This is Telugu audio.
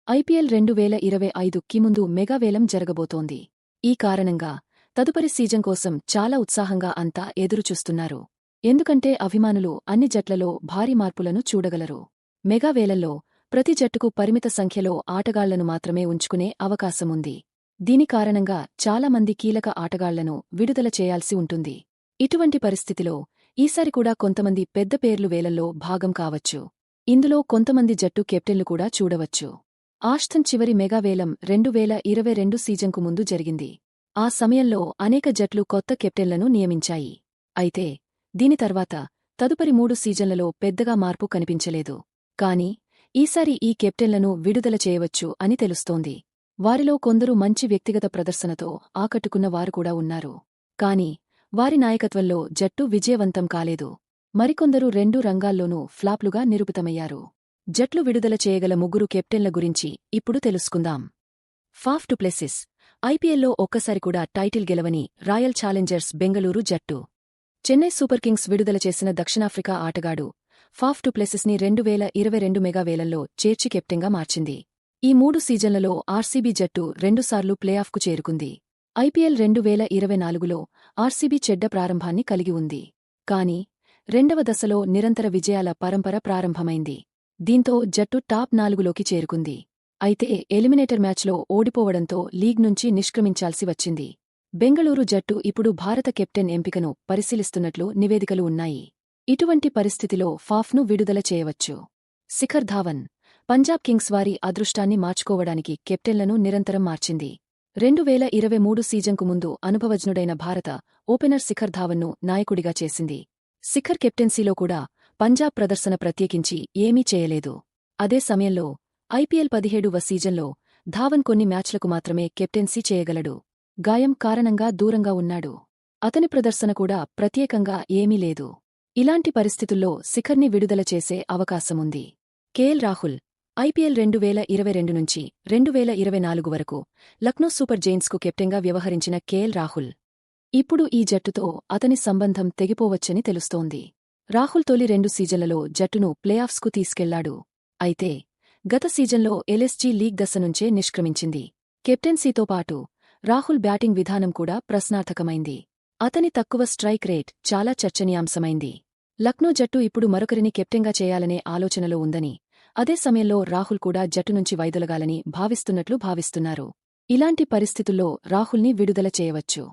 ఐపీఎల్ 2025కి ముందు మెగా వేలం జరగబోతోంది. ఈ కారణంగా తదుపరి సీజన్ కోసం చాలా ఉత్సాహంగా అంతా ఎదురుచూస్తున్నారు. ఎందుకంటే అభిమానులు అన్ని జట్లలో భారీ మార్పులను చూడగలరు. మెగా వేలంలో ప్రతి జట్టుకు పరిమిత సంఖ్యలో ఆటగాళ్లను మాత్రమే ఉంచుకునే అవకాశముంది. దీని కారణంగా చాలా మంది కీలక ఆటగాళ్లను విడుదల చేయాల్సి ఉంటుంది. ఇటువంటి పరిస్థితిలో ఈసారి కూడా కొంతమంది పెద్ద పేర్లు వేలంలో భాగం కావచ్చు. ఇందులో కొంతమంది జట్టు కెప్టెన్లు కూడా చూడవచ్చు. ఆష్తన్ చివరి మెగా వేలం 2022 సీజన్కు ముందు జరిగింది. ఆ సమయంలో అనేక జట్లు కొత్త కెప్టెన్లను నియమించాయి. అయితే దీని తర్వాత తదుపరి 3 సీజన్లలో పెద్దగా మార్పు కనిపించలేదు. కానీ ఈసారి ఈ కెప్టెన్లను విడుదల చేయవచ్చు అని తెలుస్తోంది. వారిలో కొందరు మంచి వ్యక్తిగత ప్రదర్శనతో ఆకట్టుకున్న వారు కూడా ఉన్నారు. కానీ వారి నాయకత్వంలో జట్టు విజయవంతం కాలేదు. మరికొందరు 2 రంగాల్లోనూ ఫ్లాప్లుగా నిరూపితమయ్యారు. జట్లు విడుదల చేయగల 3 కెప్టెన్ల గురించి ఇప్పుడు తెలుసుకుందాం. ఫాఫ్ డు ప్లెసిస్ ఐపీఎల్లో ఒక్కసారి కూడా టైటిల్ గెలవని రాయల్ ఛాలెంజర్స్ బెంగళూరు జట్టు. చెన్నై సూపర్ కింగ్స్ విడుదల చేసిన దక్షిణాఫ్రికా ఆటగాడు ఫాఫ్ డు ప్లెసిస్ని 2022 మెగా వేలంలో చేర్చి కెప్టెన్గా మార్చింది. ఈ 3 సీజన్లలో ఆర్సీబీ జట్టు 2 సార్లు ప్లేఆఫ్కు చేరుకుంది. ఐపీఎల్ 2024లో ఆర్సీబీ చెడ్డ ప్రారంభాన్ని కలిగి ఉంది. కానీ రెండవ దశలో నిరంతర విజయాల పరంపర ప్రారంభమైంది. దీంతో జట్టు టాప్ 4లోకి చేరుకుంది. అయితే ఎలిమినేటర్ మ్యాచ్లో ఓడిపోవడంతో లీగ్ నుంచి నిష్క్రమించాల్సి వచ్చింది. బెంగళూరు జట్టు ఇప్పుడు భారత కెప్టెన్ ఎంపికను పరిశీలిస్తున్నట్లు నివేదికలు ఉన్నాయి. ఇటువంటి పరిస్థితిలో ఫాఫ్ను విడుదల చేయవచ్చు. శిఖర్ ధావన్ పంజాబ్ కింగ్స్ వారి అదృష్టాన్ని మార్చుకోవడానికి కెప్టెన్లను నిరంతరం మార్చింది. 2023 సీజన్కు ముందు అనుభవజ్ఞుడైన భారత ఓపెనర్ శిఖర్ ధావన్ను నాయకుడిగా చేసింది. శిఖర్ కెప్టెన్సీలో కూడా పంజాబ్ ప్రదర్శన ప్రత్యేకించి ఏమీ చేయలేదు. అదే సమయంలో ఐపీఎల్ 17వ సీజన్లో ధావన్ కొన్ని మ్యాచ్లకు మాత్రమే కెప్టెన్సీ చేయగలడు. గాయం కారణంగా దూరంగా ఉన్నాడు. అతని ప్రదర్శన కూడా ప్రత్యేకంగా ఏమీ లేదు. ఇలాంటి పరిస్థితుల్లో శిఖర్ని విడుదల చేసే అవకాశముంది. కేఎల్ రాహుల్ ఐపీఎల్ 2022 నుంచి 2024 వరకు లక్నో సూపర్ జెయింట్స్కు కెప్టెన్గా వ్యవహరించిన కేఎల్ రాహుల్ ఇప్పుడు ఈ జట్టుతో అతని సంబంధం తెగిపోవచ్చని తెలుస్తోంది. రాహుల్ తొలి 2 సీజన్లలో జట్టును ప్లేఆఫ్స్కు తీసుకెళ్లాడు. అయితే గత సీజన్లో ఎల్ఎస్జీ లీగ్ దశ నుంచే నిష్క్రమించింది. కెప్టెన్సీతో పాటు రాహుల్ బ్యాటింగ్ విధానం కూడా ప్రశ్నార్థకమైంది. అతని తక్కువ స్ట్రైక్ రేట్ చాలా చర్చనీయాంశమైంది. లక్నో జట్టు ఇప్పుడు మరొకరిని కెప్టెన్గా చేయాలనే ఆలోచనలో ఉందని, అదే సమయంలో రాహుల్ కూడా జట్టు నుంచి వైదొలగాలని భావిస్తున్నట్లు భావిస్తున్నారు. ఇలాంటి పరిస్థితుల్లో రాహుల్ని విడుదల చేయవచ్చు.